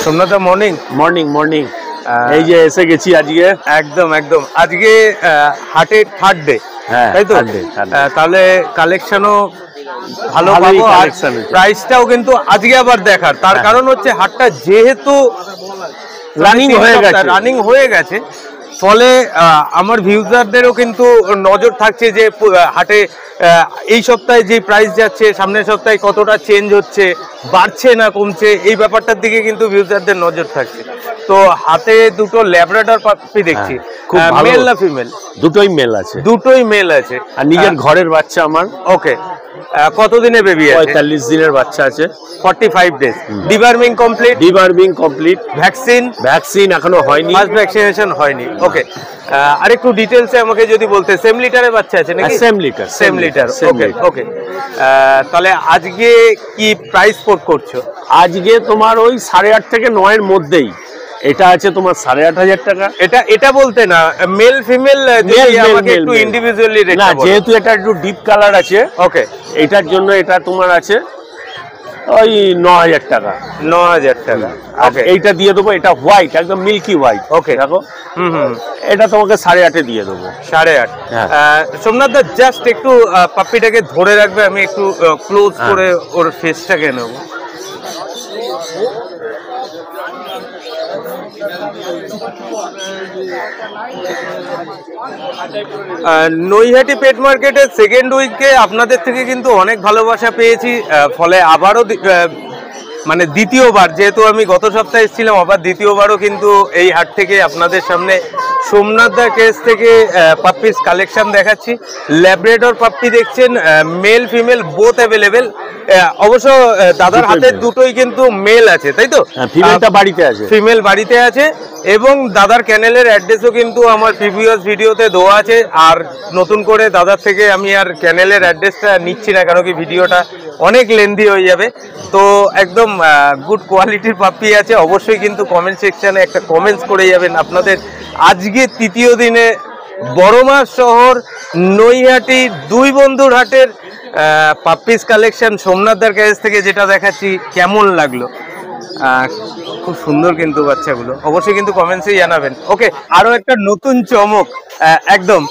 সোমনাথ দা morning. Morning morning. এই যে এসে গেছি আজকে। একদম একদম, আজকে হাটের থার্ড ডে, তাই তো? তাহলে কালেকশনও ভালো পাবো, আর প্রাইসটাও কিন্তু আজকে আবার দেখার। তার কারণ হচ্ছে হাটটা যেহেতু রানিং হয়ে গেছে, ফলে আমার ভিউজারদেরও কিন্তু নজর থাকছে যে হাটে এই সপ্তাহে যে প্রাইস যাচ্ছে, সামনের সপ্তাহে কতটা চেঞ্জ হচ্ছে, বাড়ছে না কমছে, এই ব্যাপারটার দিকে কিন্তু ভিউজারদের নজর থাকছে। তো হাতে দুটো ল্যাব্রাডর পাপি দেখছি, মেল না ফিমেল? দুটোই মেল আছে। দুটোই মেল আছে, আর নিজের ঘরের বাচ্চা আমার। ওকে, কতদিনে বেবি আছে? 45 দিনের বাচ্চা আছে। 45 days. Deworming complete? Deworming complete. Vaccine এখনো হয়নি, ফার্স্ট ভ্যাকসিনেশন হয়নি। ওকে, আরেকটু ডিটেইলসে আমাকে যদি বলতে, সেম লিটারের বাচ্চা আছে নাকি? Same litter. ওকে ওকে, তাহলে আজকে কি প্রাইস কোট করছো? আজকে তোমার ওই 8.5 থেকে 9 মধ্যেই। এটা আছে তোমার 8,500 টাকা। এটা বলতে না, মেল ফিমেল আমাকে একটু ইন্ডিভিজুয়ালি রেট না, যেহেতু এটা একটু ডিপ কালার আছে। ওকে, এটার জন্য এটা তোমার আছে ওই 9,000 টাকা। 9,000 টাকা। ওকে, এইটা দিয়ে দেবো, এটা হোয়াইট, একদম মিল্কি হোয়াইট। ওকে, দেখো। এটা তোমাকে 8.5 দিয়ে দেবো। 8.5। সোমনাথ দা জাস্ট একটু পাপ্পিটাকে ধরে রাখবে, আমি একটু ক্লোজ করে ওর ফেসটাকে নেব। নৈহাটি পেট মার্কেটের সেকেন্ড উইকে আপনাদের থেকে কিন্তু অনেক ভালোবাসা পেয়েছি, ফলে আবারও মানে দ্বিতীয়বার, যেহেতু আমি গত সপ্তাহে এসেছিলাম, আবার দ্বিতীয়বারও কিন্তু এই হাট থেকে আপনাদের সামনে সোমনাথ দার কেস থেকে পাপ্পিস কালেকশন দেখাচ্ছি। ল্যাব্রাডর পাপ্পি দেখছেন, মেল ফিমেল বোথ অ্যাভেলেবেল। অবশ্য দাদার হাতের দুটোই কিন্তু মেল আছে, তাই তো? ফিমেলটা বাড়িতে আছে। ফিমেল বাড়িতে আছে, এবং দাদার ক্যানেলের অ্যাড্রেসও কিন্তু আমার প্রিভিয়াস ভিডিওতে দেওয়া আছে। আর নতুন করে দাদার থেকে আমি আর ক্যানেলের অ্যাড্রেসটা নিচ্ছি না, কারণ কি ভিডিওটা অনেক লেন্দি হয়ে যাবে। তো একদম গুড কোয়ালিটির পাপ্পি আছে। অবশ্যই কিন্তু কমেন্ট সেকশানে একটা কমেন্টস করে যাবেন। আপনাদের আজকে তৃতীয় দিনে বড়মা শহর নৈহাটি দুই বন্ধুর হাটের পাপ্পিস কালেকশন সোমনাথদার কাছ থেকে যেটা দেখাচ্ছি, কেমন লাগলো? খুব সুন্দর কিন্তু বাচ্চাগুলো, অবশ্যই কিন্তু কমেন্টসেই জানাবেন। ওকে, আরো একটা নতুন চমক একদম।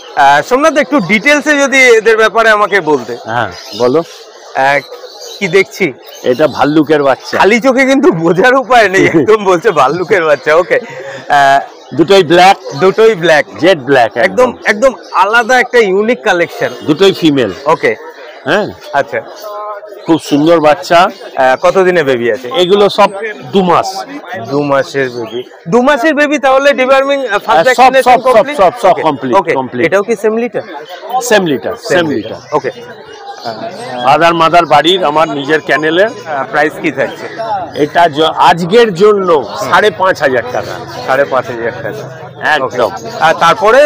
সোমনাথ, একটু ডিটেলসে যদি এদের ব্যাপারে আমাকে বলতে। হ্যাঁ বলো। কি দেখছি? এটা ভাল্লুকের বাচ্চা। খালি চোখে কিন্তু বোঝার উপায় নেই, একদম বলছে ভাল্লুকের বাচ্চা। ওকে, দুটোই ব্ল্যাক, জেড ব্ল্যাক, একদম একদম আলাদা একটা ইউনিক কালেকশন। দুটোই ফিমেল। ওকে, হ্যাঁ আচ্ছা, খুব সুন্দর বাচ্চা। কতদিনে বেবি আছে? এগুলো সব 2 মাস। 2 মাসের বেবি। 2 মাসের বেবি, তাহলে ডিবার্মিং ফার্স্ট ভ্যাকসিনেশন কমপ্লিট? সব কমপ্লিট। এটাও কি same litter? Same litter. Okay, mother বাড়ির আমার নিজের ক্যানেলের। প্রাইস কি থাকছে এটা আজকের জন্য? 5,500 টাকা। 5,500 টাকা, একদম। আর তারপরে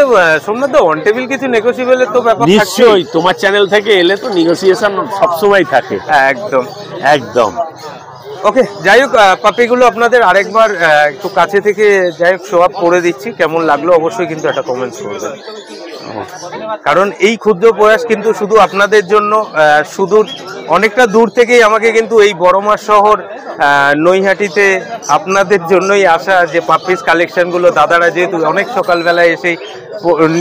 সোমনাথ দা, অন টেবিল কিছু নেগোসিয়েবলের তো ব্যাপার নিশ্চয়ই, তোমার চ্যানেল থেকে এলে তো নেগোসিয়েশন সবসময় থাকে। একদম একদম। ওকে, যাই হোক, পাপিগুলো আপনাদের আরেকবার একটু কাছে থেকে যাই হোক শো আপ করে দিচ্ছি। কেমন লাগলো অবশ্যই কিন্তু একটা কমেন্টস করবেন, কারণ এই ক্ষুদ্র প্রয়াস কিন্তু শুধু আপনাদের জন্য। সুদূর অনেকটা দূর থেকেই আমাকে কিন্তু এই বড়মা শহর নৈহাটিতে আপনাদের জন্যই আসা, যে পাপ্পিস কালেকশনগুলো দাদারা যেহেতু অনেক সকালবেলায় এসেই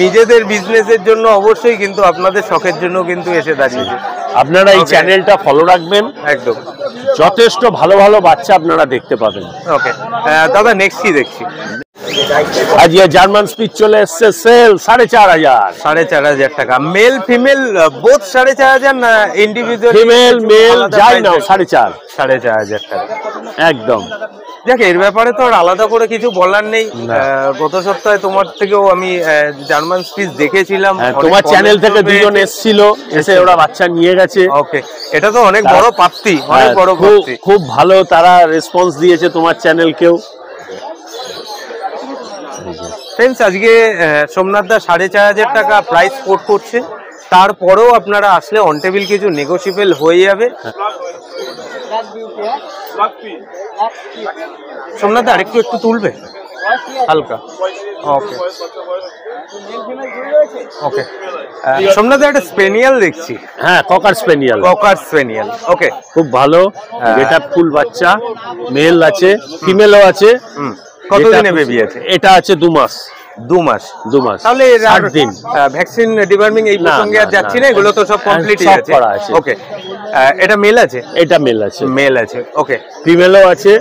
নিজেদের বিজনেসের জন্য, অবশ্যই কিন্তু আপনাদের শখের জন্য কিন্তু এসে দাঁড়িয়েছে। আপনারা এই চ্যানেলটা ফলো রাখবেন, একদম যথেষ্ট ভালো ভালো বাচ্চা আপনারা দেখতে পাবেন। ওকে দাদা, নেক্সট কি দেখছি? আজকে জার্মান স্পিচ চলে এসছে, সেল 4,500। 4,500 টাকা। মেল ফিমেল বোথ 4,500 না ইন্ডিভিজুয়াল? ফিমেল মেল যাই নাও 4,500 টাকা। একদম। দেখ, এর ব্যাপারে তো আর আলাদা করে কিছু বলার নেই। গত সপ্তাহে তোমার থেকেও আমি জার্মান স্পিচ দেখেছিলাম, তোমার চ্যানেল থেকে দুজন এসেছিল, এসে ওরা বাচ্চা নিয়ে গেছে। ওকে, এটা তো অনেক বড় প্রাপ্তি, অনেক বড় প্রাপ্তি। খুব ভালো তারা রেসপন্স দিয়েছে তোমার চ্যানেলকেও। ফ্রেন্ডস, আজকে সোমনাথ দা 4,500 টাকা প্রাইস কোট করছে। তারপরেও আপনারা আসলে অন টেবিল কিছু নেগোসিয়েবল হয়ে যাবে। সোমনাথ দা, আরেকটু তুলবে? হালকা। ওকে ওকে। সোমনাথ একটা স্পেনিয়াল দেখছি। হ্যাঁ, ককার স্পেনিয়াল। ককার স্পেনিয়াল। ওকে, খুব ভালো, গেট আপ ফুল বাচ্চা, মেল আছে, ফিমেলও আছে। কতদিনে বেবি আছে? এটা আছে 2 মাস। 2 মাস। 2 মাস তাহলে 60 দিন। ভ্যাকসিন ডিবার্মিং এই প্রসঙ্গে আর যাচ্ছি না, এগুলো তো সব কমপ্লিট আছে। ওকে, এটা মেল আছে? এটা মেল আছে। মেল আছে। ওকে, ফিমেলও আছে।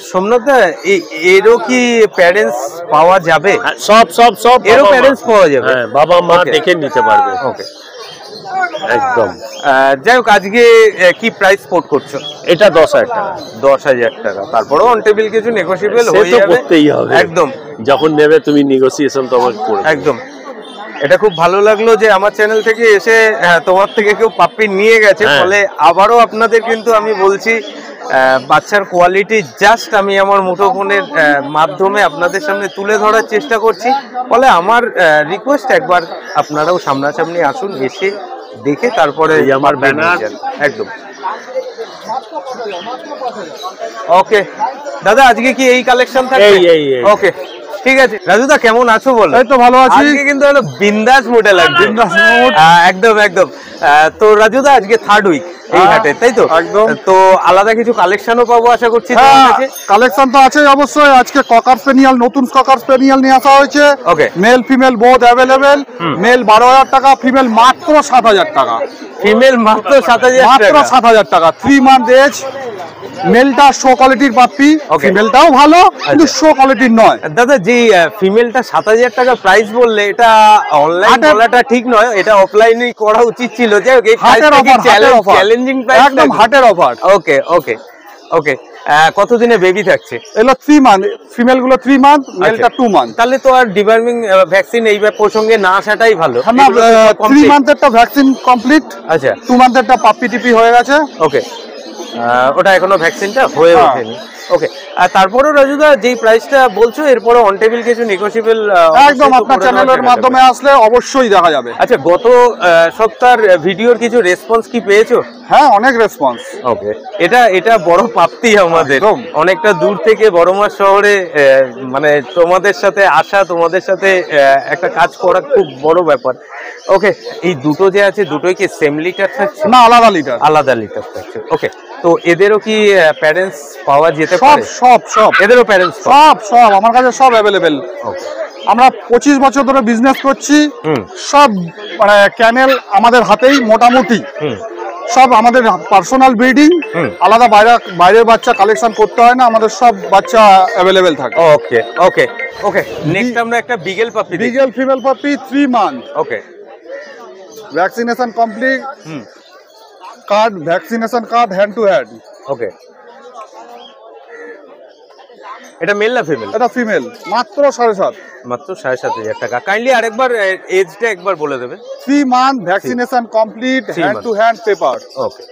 সোমনাথ, এরও কি প্যারেন্টস পাওয়া যাবে? সব সব সব এরও প্যারেন্টস পাওয়া যাবে? হ্যাঁ, বাবা মা দেখে নিতে পারবে। ওকে, একদম। যাই হোক, আজকে কি প্রাইস কোট করছো? এটা 10,000 টাকা। 10,000 টাকা। তারপরেও অন টেবিল কিছু নেগোশিয়েবল হয়ে যাবে। করতেই হবে একদম। যখন নেবে তুমি নেগোসিয়েশন তোমাকে করবে। একদম। এটা খুব ভালো লাগলো যে আমার চ্যানেল থেকে এসে তোমার থেকে কেউ পাপ্পি নিয়ে গেছে। ফলে আবারও আপনাদের কিন্তু আমি বলছি, বাচ্চার কোয়ালিটি জাস্ট আমি আমার মুঠোফোনের মাধ্যমে আপনাদের সামনে তুলে ধরার চেষ্টা করছি। ফলে আমার রিকোয়েস্ট, একবার আপনারাও সামনাসামনি আসুন, এসে দেখে তারপরে আমার ব্যানার। একদম। ওকে দাদা, আজকে কি এই কালেকশন থাকবে? ওকে, ঠিক আছে। রাজুদা কেমন আছো বলো? এই তো ভালো আছি। আজকে কিন্তু হলো বিন্দাস মোডে লাগছে। একদম একদম। তো রাজুদা, আজকে 3rd উইক এই হাটে, তাই তো? একদম। তো আলাদা কিছু কালেকশনও পাবো আশা করছি তোমার কাছে? কালেকশন তো আছে অবশ্যই। আজকে ককার স্পেনিয়াল, নতুন ককার স্পেনিয়াল নিয়ে আসা হয়েছে। Okay. Male female both available. Male 12,000 টাকা, ফিমেল মাত্র 7,000 টাকা। ফিমেল মাত্র 7,000 মাত্র টাকা? 7,000 টাকা। 3 মান্থ এজ। মেলটা শো কোয়ালিটির পাপ্পি, ফিমেলটাও ভালো কিন্তু শো কোয়ালিটির নয়। দাদা, যে ফিমেলটা 7,000 টাকা প্রাইস বললে, এটা অনলাইন বলাটা ঠিক নয়, এটা অফলাইনেই করা উচিত ছিল। যাই হোক, এই হাটের অফার, চ্যালেঞ্জিং প্রাইস, একদম হাটের অফার। ওকে ওকে ওকে। কতদিনে বেবি থাকছে? এগুলো 3 মান্থ, ফিমেল গুলো 3 মান্থ, মেলটা 2 মান্থ। তাহলে তো আর ডিবার্মিং ভ্যাকসিন এই প্রসঙ্গে না আসাটাই ভালো। 3 মান্থেরটা ভ্যাকসিন কমপ্লিট। আচ্ছা, 2 মান্থেরটা পাপ্পি টিপি হয়ে গেছে। ওকে। ওটা এখনো ভ্যাকসিনটা হয়ে ওঠেনি। ওকে। আর তারপরেও রাজুদা, যেই প্রাইসটা বলছো, এরপরে অন টেবিল কিছু নেগোশিয়েবল একদম আপনার চ্যানেলের মাধ্যমে আসলে অবশ্যই দেখা যাবে। আচ্ছা, গত সপ্তাহের ভিডিওর কিছু রেসপন্স কি পেয়েছো? হ্যাঁ, অনেক রেসপন্স। ওকে, এটা বড় প্রাপ্তি আমাদের। অনেকটা দূর থেকে বড়মার শহরে মানে তোমাদের সাথে আসা, তোমাদের সাথে একটা কাজ করা খুব বড় ব্যাপার। ওকে, এই দুটো যে আছে, দুটোই কি সেম লিটার থাকছে? না, আলাদা লিটার। আলাদা লিটার থাকছে। ওকে, তো এদেরও কি প্যারেন্টস পাওয়া যেতে সব পারে? সব সব এদেরও প্যারেন্টস? সব সব আমার কাছে সব অ্যাভেলেবেল। ওকে। আমরা 25 বছর ধরে বিজনেস করছি। সব মানে ক্যানেল আমাদের হাতেই মোটামুটি। সব আমাদের পার্সোনাল ব্রিডিং, আলাদা বাইরের বাচ্চা কালেকশন করতে হয় না, আমাদের সব বাচ্চা অ্যাভেলেবেল থাকে। ওকে ওকে ওকে। নেক্সট আমরা একটা বিগেল পাপি, বিগেল female puppy, 3 month. Okay. Vaccination complete. Card, vaccination card hand to hand. Okay. এটা মেল না ফিমেল? এটা ফিমেল, মাত্র 7,500। মাত্র 7,500 টাকা। কাইন্ডলি আরেকবার এজটা একবার বলে দেবে। 3 month, vaccination complete, hand to hand paper. Okay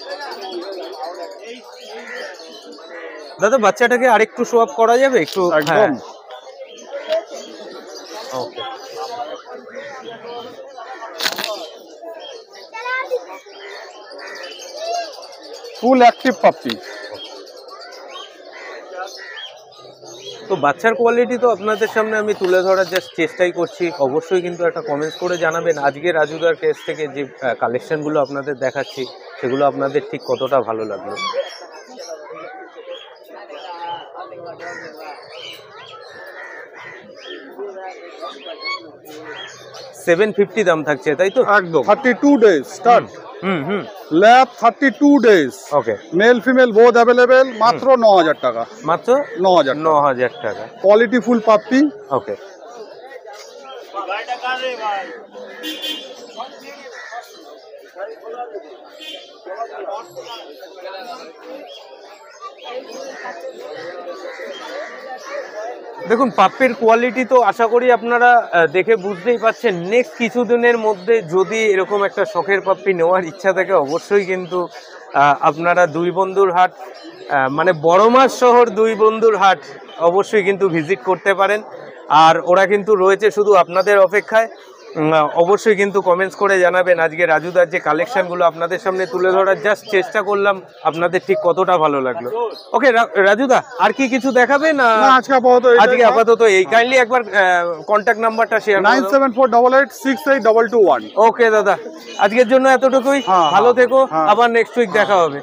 দাদা, বাচ্চাটাকে আরেকটু শো আপ করা যাবে একটু? একদম। ওকে। Full active puppy. তো বাচ্চার কোয়ালিটি তো আপনাদের সামনে আমি তুলে ধরার জাস্ট চেষ্টাই করছি। অবশ্যই কিন্তু একটা কমেন্টস করে জানাবেন, আজকে রাজুদার কেস থেকে যে কালেকশনগুলো আপনাদের দেখাচ্ছি, সেগুলো আপনাদের ঠিক কতটা ভালো লাগলো। $750 দাম থাকছে, তাই তো? একদম। 32 ডেজ স্টার্ট। হুম। Lab 32 days. Okay. Male female both available. মাত্র 9,000 টাকা। মাত্র 9,000 টাকা। Quality full puppy. ওকে। দেখুন, পাপ্পির কোয়ালিটি তো আশা করি আপনারা দেখে বুঝতেই পারছেন। নেক্সট কিছুদিনের মধ্যে যদি এরকম একটা শখের পাপ্পি নেওয়ার ইচ্ছা থাকে, অবশ্যই কিন্তু আপনারা দুই বন্ধুর হাট, মানে বড়মার শহর দুই বন্ধুর হাট অবশ্যই কিন্তু ভিজিট করতে পারেন। আর ওরা কিন্তু রয়েছে শুধু আপনাদের অপেক্ষায়। অবশ্যই কিন্তু কমেন্টস করে জানাবেন আজকে রাজুদার যে কালেকশনগুলো আপনাদের সামনে তুলে ধরার জাস্ট চেষ্টা করলাম, আপনাদের ঠিক কতটা ভালো লাগলো। ওকে রাজুদা, আর কি কিছু দেখাবে না? আজকে আপাতত এই। কাইন্ডলি একবার কন্ট্যাক্ট নাম্বারটা শেয়ার করুন। 9748868221। ওকে দাদা, আজকের জন্য এতটুকুই। ভালো থেকো, আবার নেক্সট উইক দেখা হবে।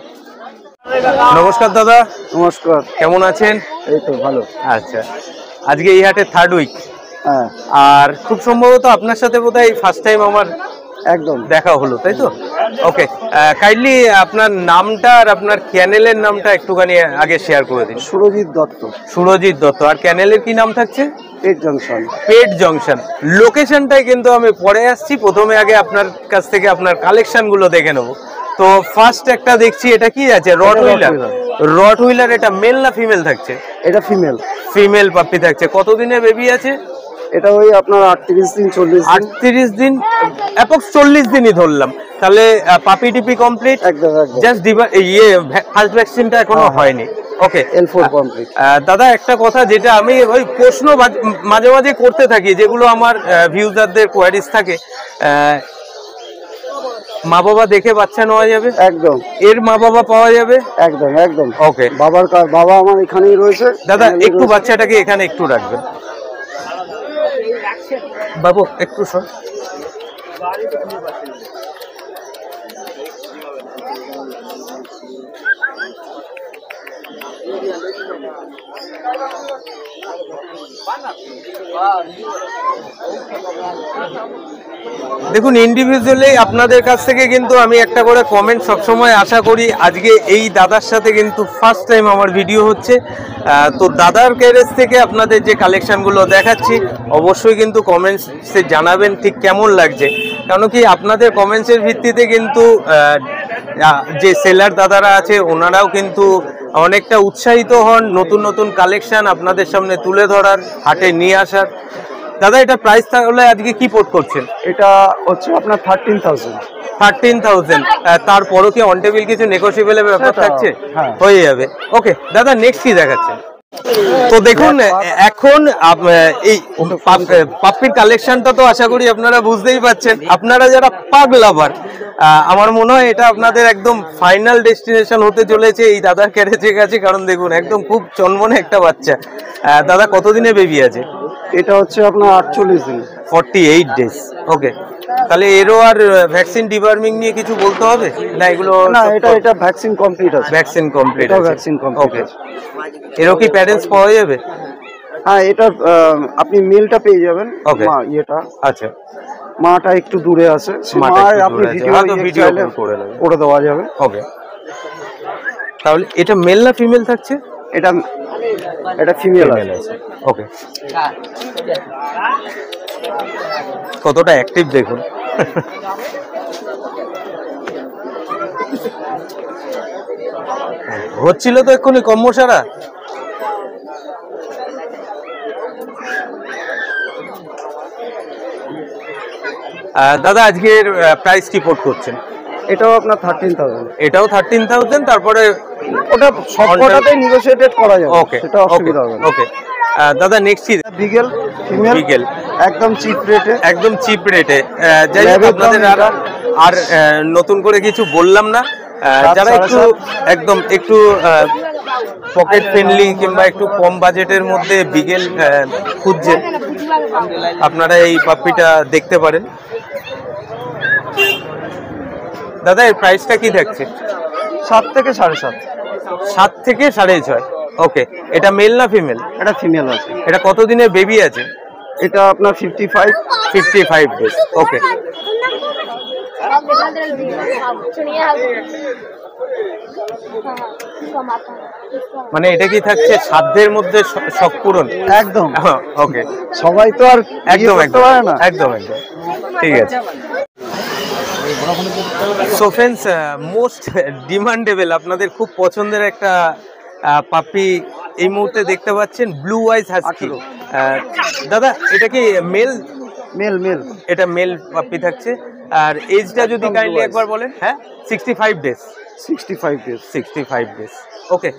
নমস্কার দাদা। নমস্কার, কেমন আছেন? এই তো ভালো। আচ্ছা, আজকে এই হাটের থার্ড উইক, হ্যাঁ, আর খুব সম্ভবত আপনার সাথে বোধহয় ফার্স্ট টাইম আমার একদম দেখা হলো, তাই তো? ওকে, কাইন্ডলি আপনার নামটা আর আপনার চ্যানেলের নামটা একটুখানি আগে শেয়ার করে দিন। সুরজিৎ দত্ত, সুরজিৎ দত্ত। আর চ্যানেলের কি নাম থাকছে? পেট জংশন। পেট জংশন। লোকেশনটাই কিন্তু আমি পরে আসছি, প্রথমে আগে আপনার কাছ থেকে আপনার কালেকশনগুলো দেখে নেবো। তো ফার্স্ট একটা দেখছি, এটা কি আছে? রট হুইলার। রট হুইলার, এটা মেল না ফিমেল থাকছে? এটা ফিমেল। ফিমেল পাপ্পি থাকছে। কতদিনের বেবি আছে? এটা ওই আপনার 38 দিন 40 দিন। 38 দিন, অ্যাপ্রক্স 40 দিনই ধরলাম। তাহলে পাপি টিপি কমপ্লিট, একদম একদম। জাস্ট ফার্স্ট ভ্যাকসিনটা এখনো হয়নি। ওকে, L4 কমপ্লিট। দাদা একটা কথা যেটা আমি ওই প্রশ্ন মাঝে মাঝে করতে থাকি, যেগুলো আমার ভিউজারদের কোয়ারিজ থাকে, মা বাবা দেখে বাচ্চা নেওয়া যাবে? একদম। এর মা বাবা পাওয়া যাবে? একদম একদম। ওকে, বাবা আমার এখানেই রয়েছে। দাদা একটু বাচ্চাটাকে এখানে একটু রাখবেন। বাবু একটু সর। দেখুন, ইন্ডিভিজুয়ালি আপনাদের কাছ থেকে কিন্তু আমি একটা করে কমেন্ট সবসময় আশা করি। আজকে এই দাদার সাথে কিন্তু ফার্স্ট টাইম আমার ভিডিও হচ্ছে। তো দাদার গ্যারেজ থেকে আপনাদের যে কালেকশনগুলো দেখাচ্ছি, অবশ্যই কিন্তু কমেন্টসে জানাবেন ঠিক কেমন লাগছে। কারণ কি, আপনাদের কমেন্টসের ভিত্তিতে কিন্তু যে সেলার দাদারা আছে ওনারাও কিন্তু অনেকটা উৎসাহিত হন নতুন নতুন কালেকশন আপনাদের সামনে তুলে ধরার, হাটে নিয়ে আসার। দাদা এটা প্রাইস তাহলে আজকে কি পোর্ট করছেন? এটা হচ্ছে আপনার 13,000। 13,000। তারপরও কি অন টেবিল কিছু নেগোশিয়েবলের ব্যাপার থাকছে? হয়ে যাবে। ওকে দাদা, নেক্সট কি দেখাচ্ছেন? তো দেখুন, এখন এই পাপ্পির কালেকশনটা তো আশা করি আপনারা বুঝতেই পাচ্ছেন। আপনারা যারা পাগ লাভার, আমার মনে হয় এটা আপনাদের একদম ফাইনাল ডেস্টিনেশন হতে চলেছে এই দাদার ক্যারেজের কাছে। কারণ দেখুন, একদম খুব চনমনে একটা বাচ্চা। দাদা কতদিনে বেবি আছে? এটা হচ্ছে আপনার 48 দিন। 48 ডেজ। ওকে, তাহলে এরও আর ভ্যাকসিন ডিবার্মিং নিয়ে কিছু বলতে হবে না? এগুলো না, এটা ভ্যাকসিন কমপ্লিট আছে। ভ্যাকসিন কমপ্লিট এটা আছে। Vaccine complete. ওকে, এরও কি প্যারেন্টস পাওয়া যাবে? হ্যাঁ, এটা আপনি মেলটা পেয়ে যাবেন। ওকে, মা ইয়েটা, আচ্ছা, মাটা একটু দূরে আছে। আপনি ভিডিও করে দেওয়া যাবে। ওকে, তাহলে এটা মেল না ফিমেল থাকছে? এটা ফিমেল আছে। ওকে, কতটা অ্যাক্টিভ দেখুন। হচ্ছিল তো এক্ষুনি কম্মসারা। দাদা আজকের প্রাইস কি পোর্ট করছেন? এটাও আপনার 13,000। এটাও 13,000। তারপরে ওটা সবকটাতেই নেগোশিয়েট করা যাবে। ওকে, সেটা অসুবিধা হবে না। ওকে দাদা, নেক্সট কি? বিগেল ফিমেল। বিগেল একদম চিপ রেটে। একদম চিপ রেটে। যাই হোক, আপনাদের আর নতুন করে কিছু বললাম না। যারা একদম একটু পকেট ফ্রেন্ডলি কিংবা একটু কম বাজেটের মধ্যে বিগেল খুঁজছেন, আপনারা এই পাপ্পিটা দেখতে পারেন। দাদা এর প্রাইসটা কি থাকছে? 7 থেকে 7.5। 7 থেকে 6.5। ওকে, এটা মেল না ফিমেল? এটা ফিমেল আছে। এটা কতদিনের বেবি আছে? এটা আপনার 55 ডেজ। ওকে, মানে এটা কি থাকছে সাধ্যের মধ্যে শখ পূরণ? একদম। ওকে, সবাই তো আর একদম একদম না। একদম ঠিক আছে। সো ফ্রেন্ডস, মোস্ট ডিমান্ডেবল, আপনাদের খুব পছন্দের একটা পাপি এই মুহূর্তে দেখতে পাচ্ছেন, ব্লু আইজ হাস্কি। দাদা এটা কি মেল? মেল। এটা মেল পাপি থাকছে। আর এজটা যদি কাইন্ডলি একবার বলেন। হ্যাঁ, 65 ডেজ। 65 ডেজ। 65 ডেজ। ওকে,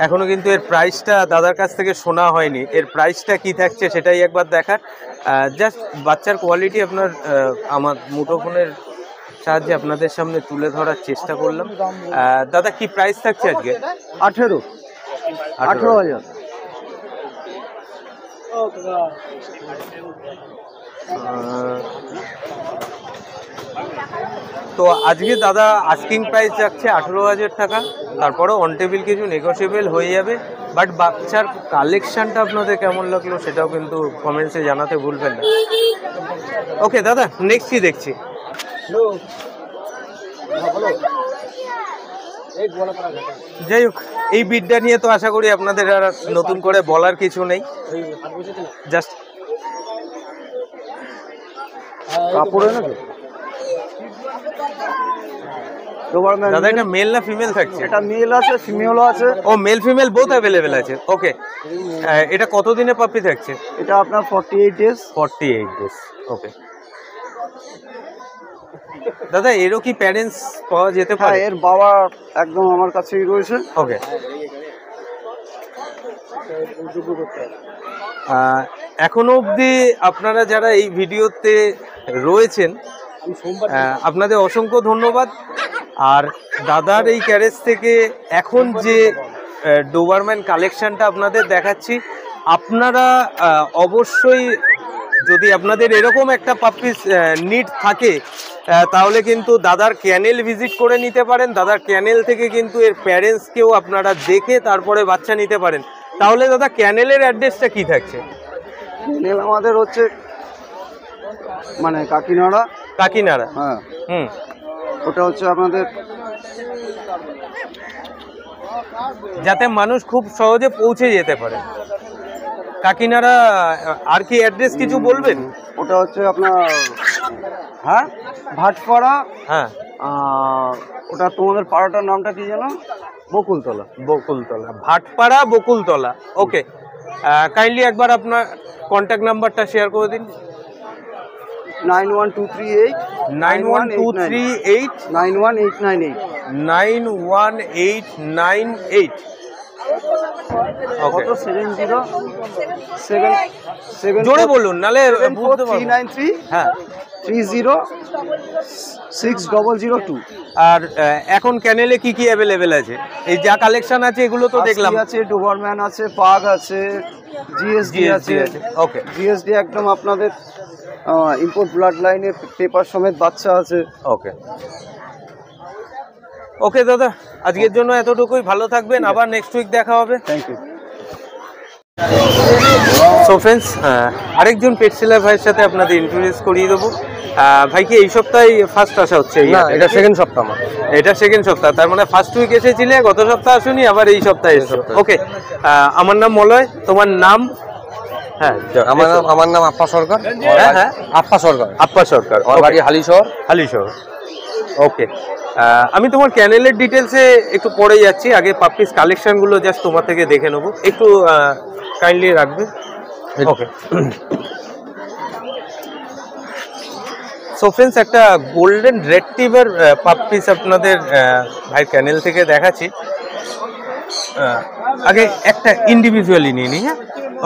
এখনো কিন্তু এর প্রাইসটা দাদার কাছ থেকে শোনা হয়নি, এর প্রাইসটা কি থাকছে সেটাই একবার দেখার। জাস্ট বাচ্চার কোয়ালিটি আপনার আমার মুঠোফোনের সাহায্যে আপনাদের সামনে তুলে ধরার চেষ্টা করলাম। দাদা কি প্রাইস থাকছে আজকে? 18,000। তো আজকে দাদা আস্কিং প্রাইস যাচ্ছে 18,000 টাকা, তারপরে অন টেবিল কিছু নেগোসিয়েবল হয়ে যাবে। বাট বাচ্চার কালেকশনটা আপনাদের কেমন লাগলো সেটাও কিন্তু কমেন্টসে জানাতে ভুলবেন না। ওকে দাদা, নেক্সট কি দেখছি? যাই হোক, এই বিডটা নিয়ে তো আশা করি আপনাদের আর নতুন করে বলার কিছু নেই। জাস্ট কাপড়ে না দাদা এটা মেল না ফিমেল থাকছে? এটা মেল আছে, ফিমেলও আছে। ও মেল ফিমেল বোথ অ্যাভেলেবেল আছে। ওকে, এটা কতদিনে পাপি থাকছে? এটা আপনার 48 ডেজ। 48 ডেজ। ওকে দাদা, এরও কি প্যারেন্টস পাওয়া যেতে পারে? এর বাবা একদম আমার কাছেই রয়েছে। ওকে, এখনো অবধি আপনারা যারা এই ভিডিওতে রয়েছেন আপনাদের অসংখ্য ধন্যবাদ। আর দাদার এই ক্যারেজ থেকে এখন যে ডোবারম্যান কালেকশনটা আপনাদের দেখাচ্ছি, আপনারা অবশ্যই যদি আপনাদের এরকম একটা পাপ্পিস নিড থাকে তাহলে কিন্তু দাদার ক্যানেল ভিজিট করে নিতে পারেন। দাদার ক্যানেল থেকে কিন্তু এর প্যারেন্টসকেও আপনারা দেখে তারপরে বাচ্চা নিতে পারেন। তাহলে দাদা ক্যানেলের অ্যাড্রেসটা কি থাকছে? ক্যানেল আমাদের হচ্ছে মানে কাকিনাড়া। কাকিনাড়া? হ্যাঁ। ওটা হচ্ছে আপনাদের যাতে মানুষ খুব সহজে পৌঁছে যেতে পারে। কাকিনাড়া আর কি অ্যাড্রেস কিছু বলবেন? ওটা হচ্ছে আপনার ভাটপাড়া। হ্যাঁ, ওটা তোমাদের পাড়াটার নামটা কি জানো? বকুলতলা। বকুলতলা, ভাটপাড়া বকুলতলা। ওকে, কাইন্ডলি একবার আপনার কন্ট্যাক্ট নাম্বারটা শেয়ার করে দিন। 91238 91238 91898 91898। ওকে, 70 জোরে বলুন নালে বুঝতে পারবো। 393 হ্যাঁ 306002। আর এখন ক্যানেলে কি কি অ্যাভেলেবেল আছে? এই যা কালেকশন আছে এগুলো তো দেখলাম আছে, ডোবারম্যান আছে, পাগ আছে, জিএসডি আছে। ওকে, জিএসডি একদম আপনাদের ইম্পোর্ট ব্লাড লাইনে পেপার সমেত বাচ্চা আছে। ওকে ওকে দাদা, আজকের জন্য এতটুকুই। ভালো থাকবেন, আবার নেক্সট উইক দেখা হবে। Thank you. সো ফ্রেন্ডস, আরেকজন পেট সেলার ভাইয়ের সাথে আপনাদের ইন্ট্রোডিউস করিয়ে দেবো। ভাইকে এই সপ্তাহে ফার্স্ট আসা হচ্ছে? এটা সেকেন্ড সপ্তাহ আমার। এটা সেকেন্ড সপ্তাহ, তার মানে ফার্স্ট উইক এসেছিলে, গত সপ্তাহ আসুনি, আবার এই সপ্তাহে এসো। ওকে, আমার নাম মলয়, তোমার নাম? হ্যাঁ, আমার নাম আপ্পা সরকার। হ্যাঁ, আপ্পা সরকার। আপ্পা সরকার, আমার বাড়ি হালিশহর। হালিশহর। ওকে, আমি তোমার ক্যানেলের ডিটেলসে একটু পরে যাচ্ছি, আগে পাপ্পিস কালেকশনগুলো জাস্ট তোমার থেকে দেখে নেবো, একটু কাইন্ডলি রাখবে। ওকে, সো ফ্রেন্ডস, একটা গোল্ডেন রেট্রিভার পাপ্পিস আপনাদের ভাই ক্যানেল থেকে দেখাচ্ছি। আগে একটা ইন্ডিভিজুয়ালি নিয়ে নিই। হ্যাঁ,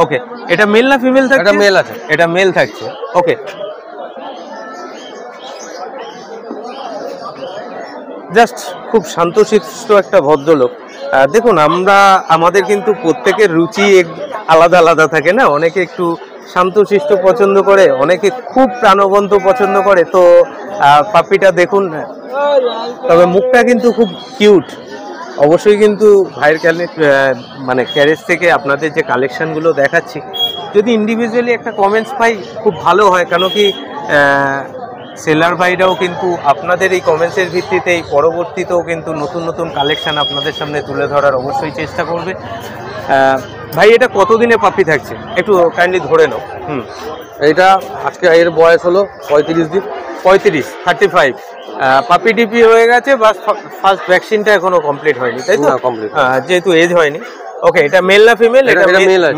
ওকে, এটা মেল না ফিমেল থাকছে? এটা মেল আছে। এটা মেল থাকছে। ওকে, জাস্ট খুব শান্তশিষ্ট একটা ভদ্রলোক। দেখুন, আমাদের কিন্তু প্রত্যেকের রুচি আলাদা আলাদা থাকে না। অনেকে একটু শান্তশিষ্ট পছন্দ করে, অনেকে খুব প্রাণবন্ত পছন্দ করে। তো পাপ্পিটা দেখুন, তবে মুখটা কিন্তু খুব কিউট। অবশ্যই কিন্তু ভাইয়ের মানে ক্যারেজ থেকে আপনাদের যে কালেকশনগুলো দেখাচ্ছি, যদি ইন্ডিভিজুয়ালি একটা কমেন্টস পাই খুব ভালো হয়, কেন কি সেলার ভাইরাও কিন্তু আপনাদের এই কমেন্টসের ভিত্তিতেই পরবর্তীতেও কিন্তু নতুন নতুন কালেকশন আপনাদের সামনে তুলে ধরার অবশ্যই চেষ্টা করবে। ভাই, এটা কতদিনে পাপি থাকছে একটু কাইন্ডলি ধরে নাও। এইটা আজকে এর বয়স হলো 35 দিন। 35 পাপি ডিপি হয়ে গেছে, বাস ফার্স্ট ভ্যাকসিনটা এখনো কমপ্লিট হয়নি, তাই তো? কমপ্লিট, যেহেতু এজ হয়নি। ওকে, এটা মেল না ফিমেল? এটা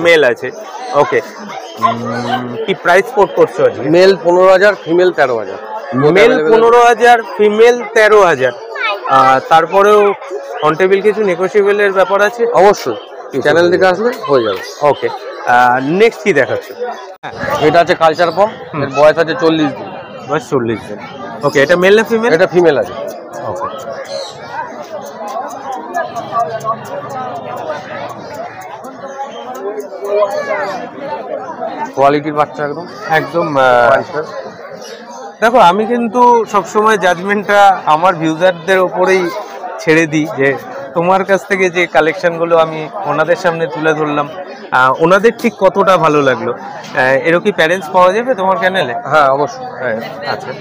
মেল আছে। ওকে, কি প্রাইস কোট করছো আজকে? Male 15,000, female 13,000। Male 15,000, female 13,000। তারপরেও অন টেবিল কিছু নেগোশিয়েবলের ব্যাপার আছে? অবশ্যই চ্যানেল থেকে আসলে হয়ে যাবে। ওকে, নেক্সট কি দেখাচ্ছ? এটা আছে কালচার পম, এর বয়স আছে 40 দিন। বয়স 40 দিন। ওকে, এটা মেল না ফিমেল? এটা ফিমেল আছে। ওকে, কোয়ালিটির বাচ্চা একদম একদম। দেখো, আমি কিন্তু সবসময় জাজমেন্টটা আমার ভিউজারদের ওপরেই ছেড়ে দিই, যে তোমার কাছ থেকে যে কালেকশনগুলো আমি ওনাদের সামনে তুলে ধরলাম, ওনাদের ঠিক কতটা ভালো লাগলো। এরও কি প্যারেন্টস পাওয়া যাবে তোমার চ্যানেলে? হ্যাঁ অবশ্যই। হ্যাঁ, আচ্ছা।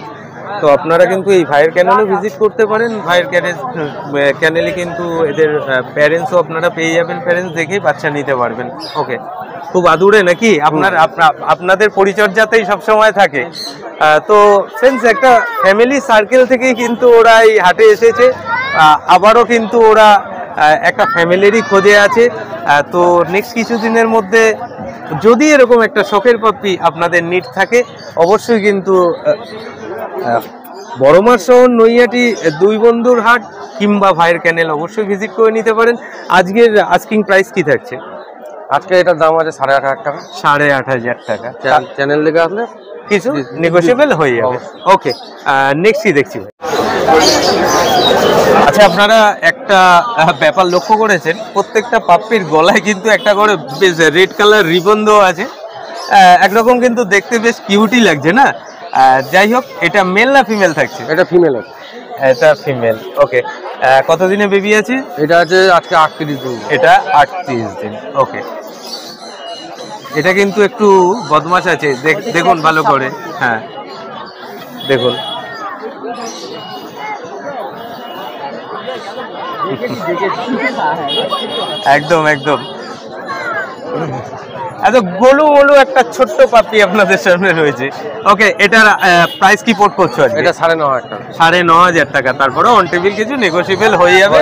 তো আপনারা কিন্তু এই ভাইয়ের চ্যানেলও ভিজিট করতে পারেন। ভাইয়ের চ্যানেলে কিন্তু এদের প্যারেন্টসও আপনারা পেয়ে যাবেন, প্যারেন্টস দেখেই বাচ্চা নিতে পারবেন। ওকে, খুব আদুরে নাকি আপনাদের পরিচর্যাতেই সবসময় থাকে। তো ফ্রেন্ডস, একটা ফ্যামিলি সার্কেল থেকেই কিন্তু ওরা এই হাটে এসেছে, আবারও কিন্তু ওরা একটা ফ্যামিলিরই খোঁজে আছে। তো নেক্সট কিছুদিনের মধ্যে যদি এরকম একটা শখের পাপ্পি আপনাদের নিড থাকে, অবশ্যই কিন্তু বড়মার শহর নৈহাটি দুই বন্ধুর হাট কিংবা ভাইয়ের চ্যানেল অবশ্যই ভিজিট করে নিতে পারেন। আজকের আস্কিং প্রাইস কি থাকছে? আজকে এটার দাম আছে 8,500 টাকা। 8,500 টাকা। চ্যানেল থেকে আসলে কিছু নেগোশিয়েবল হয়ে যাবে। ওকে, নেক্সট কি দেখছি ভাই? আচ্ছা, আপনারা একটা ব্যাপার লক্ষ্য করেছেন, প্রত্যেকটা পাপ্পির গলায় কিন্তু একটা করে বেশ রেড কালার রিবন দেওয়া আছে। একরকম কিন্তু দেখতে বেশ কিউটি লাগছে না? যাই হোক, এটা মেল না ফিমেল থাকছে? এটা ফিমেল আছে। এটা ফিমেল। ওকে, কতদিনে বেবি আছে? এটা আছে আজকে 38 দিন। এটা 38 দিন। ওকে, এটা কিন্তু একটু বদমাশ আছে, দেখুন ভালো করে। হ্যাঁ, দেখুন। একদম একদম এত গোলু মোলু একটা ছোট্ট পাপি আপনাদের সামনে রয়েছে। ওকে, এটার প্রাইস কি পোর্ট করছো? এটা 9,500 টাকা। 9,500 টাকা। তারপরে অন টেবিল কিছু নেগোশিয়েবল হয়ে যাবে।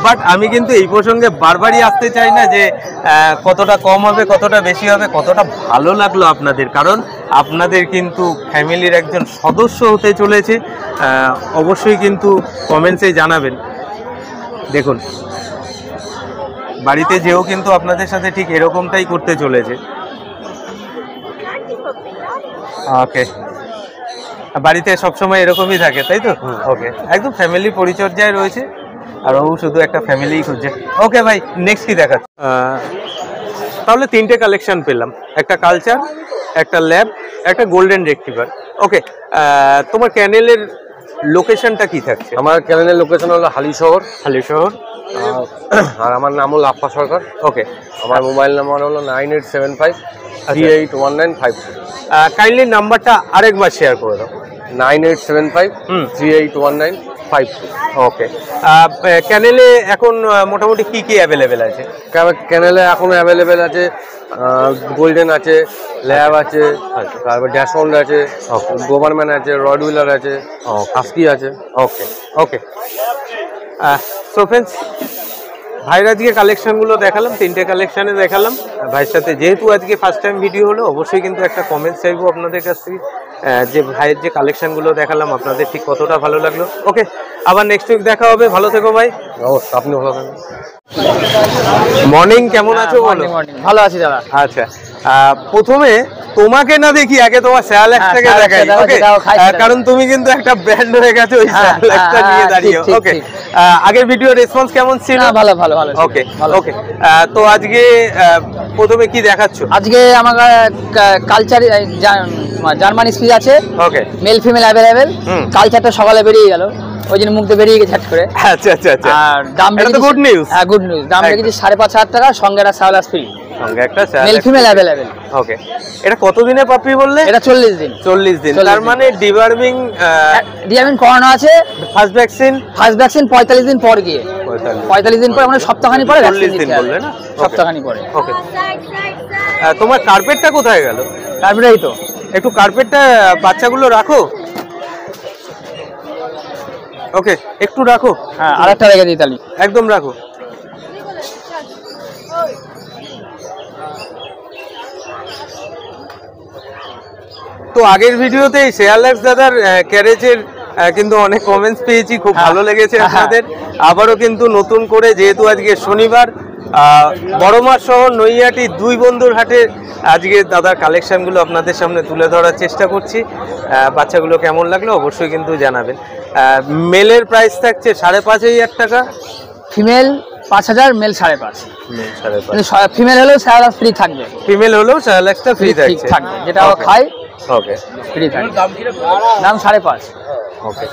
বাট আমি কিন্তু এই প্রসঙ্গে বারবারই আসতে চাই না যে কতটা কম হবে, কতটা বেশি হবে। কতটা ভালো লাগলো আপনাদের, কারণ আপনাদের কিন্তু ফ্যামিলির একজন সদস্য হতে চলেছে। অবশ্যই কিন্তু কমেন্টসে জানাবেন। দেখুন, বাড়িতে যেও কিন্তু আপনাদের সাথে ঠিক এরকমটাই করতে চলেছে। ওকে, বাড়িতে সবসময় এরকমই থাকে, তাই তো? ওকে, একদম ফ্যামিলি পরিচর্যায় রয়েছে, আর ও শুধু একটা ফ্যামিলিই খুঁজছে। ওকে ভাই, নেক্সট কি দেখাচ্ছে? তাহলে 3টে কালেকশন পেলাম, একটা কালচার, একটা ল্যাব, একটা গোল্ডেন রেক্টিভার। ওকে, তোমার চ্যানেলের লোকেশনটা কি থাকছে? আমার চ্যানেলের লোকেশন হলো হালিশহর। হালিশহর। আর আমার নাম হলো আপ্পা সরকার। ওকে, আমার মোবাইল নাম্বার হলো 9875381952। কাইন্ডলি নাম্বারটা আরেকবার শেয়ার করে দাও। 9875381952। ওকে, চ্যানেলে এখন মোটামুটি কি কি অ্যাভেলেবেল আছে? চ্যানেলে এখন অ্যাভেলেবেল আছে গোল্ডেন আছে, ল্যাব আছে, তারপর ড্যাশহন্ড আছে, গভর্নমেন্ট আছে, রড হুইলার আছে, হাস্কি আছে। ওকে ওকে, সো ফ্রেন্ডস, ভাইয়ের আজকে কালেকশনগুলো দেখালাম, 3টে কালেকশানে দেখালাম ভাইয়ের সাথে। যেহেতু আজকে ফার্স্ট টাইম ভিডিও হলো, অবশ্যই কিন্তু একটা কমেন্টস চাইবো আপনাদের কাছ থেকে, যে ভাইয়ের যে কালেকশনগুলো দেখালাম আপনাদের ঠিক কতটা ভালো লাগলো। ওকে, আবার নেক্সট উইক দেখা হবে। ভালো থেকো ভাই। অবশ্যই, আপনি ভালো থাকবেন। মর্নিং, কেমন আছো বলো? ভালো আছি দাদা। আচ্ছা, প্রথমে তোমাকে না দেখি, আগে তোমার স্যালাক্সটাকে দেখাই। ওকে, কারণ তুমি কিন্তু একটা ব্র্যান্ড হয়ে গেছো ওই স্যালাক্সটা নিয়ে দাঁড়িয়ে। ওকে, আগের ভিডিও রেসপন্স কেমন ছিল? ভালো ভালো ভালো। ওকে ওকে, তো আজকে প্রথমে কি দেখাচ্ছ? আজকে আমার কালচার জার্মানি স্পিচ আছে। ওকে, মেল ফিমেল অ্যাভেলেবেল। কালচারটা সকালে বেরিয়ে গেল, ওই জন্য মুখতে বেরিয়ে গেছে করে। আচ্ছা আচ্ছা আচ্ছা, আর দাম এটা গুড নিউজ। হ্যাঁ, গুড নিউজ। দাম রেখেছি 5,500 টাকা, সঙ্গে একটা সাওলাস ফ্রি, সঙ্গে একটা মেল ফিমেল অ্যাভেলেবেল। ওকে, এটা কতদিনের পাপি বললে? এটা 40 দিন। 40 দিন, তার মানে ডিওয়ার্মিং করানো আছে। ফার্স্ট ভ্যাকসিন 45 দিন পর গিয়ে, 45 দিন পর, মানে সপ্তাহখানি পরে। 40 দিন বললে না? সপ্তাহখানি পরে। ওকে, তোমার কার্পেটটা কোথায় গেল? তারপরেই তো একটু কার্পেটটা বাচ্চাগুলো রাখো। ওকে, একটু রাখো। হ্যাঁ, আরেকটা রেখে দিই তাহলে। একদম রাখো। তো আগের ভিডিওতে শেয়ারল্যাক্স দাদার ক্যারেজের কিন্তু অনেক কমেন্টস পেয়েছি, খুব ভালো লেগেছে আপনাদের। আবারও কিন্তু নতুন করে, যেহেতু আজকে শনিবার, বড়মার শহর নৈহাটি দুই বন্ধুর হাটে আজকে দাদার কালেকশনগুলো আপনাদের সামনে তুলে ধরার চেষ্টা করছি। বাচ্চাগুলো কেমন লাগলো অবশ্যই কিন্তু জানাবেন। মেলের প্রাইস থাকছে 5,500 টাকা, ফিমেল 5,000, মেল 5,500। মেল 5,500, ফিমেল হলেও 7,000 ফ্রি থাকবে, ফিমেল হলেও 4,00,000 ফ্রি থাকছে। যেটা ও খায় ওকে, ফ্রি থাকবে। দাম 5,500। ওকে,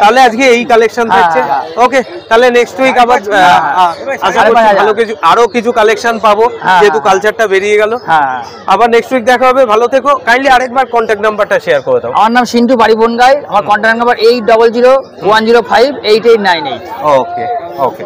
তাহলে আজকে এই কালেকশন থাকছে। ওকে, তাহলে নেক্সট উইক আবার আশা করছি ভালো কিছু, আরো কিছু কালেকশন পাবো, যেহেতু কালচারটা বেরিয়ে গেল। আবার নেক্সট উইক দেখা হবে, ভালো থেকো। কাইন্ডলি আরেকবার কন্ট্যাক্ট নাম্বারটা শেয়ার করে দাও। আমার নাম সিন্টু, বাড়ি বনগাঁয়। আমার কন্ট্যাক্ট নাম্বার 8001058898। ওকে ওকে।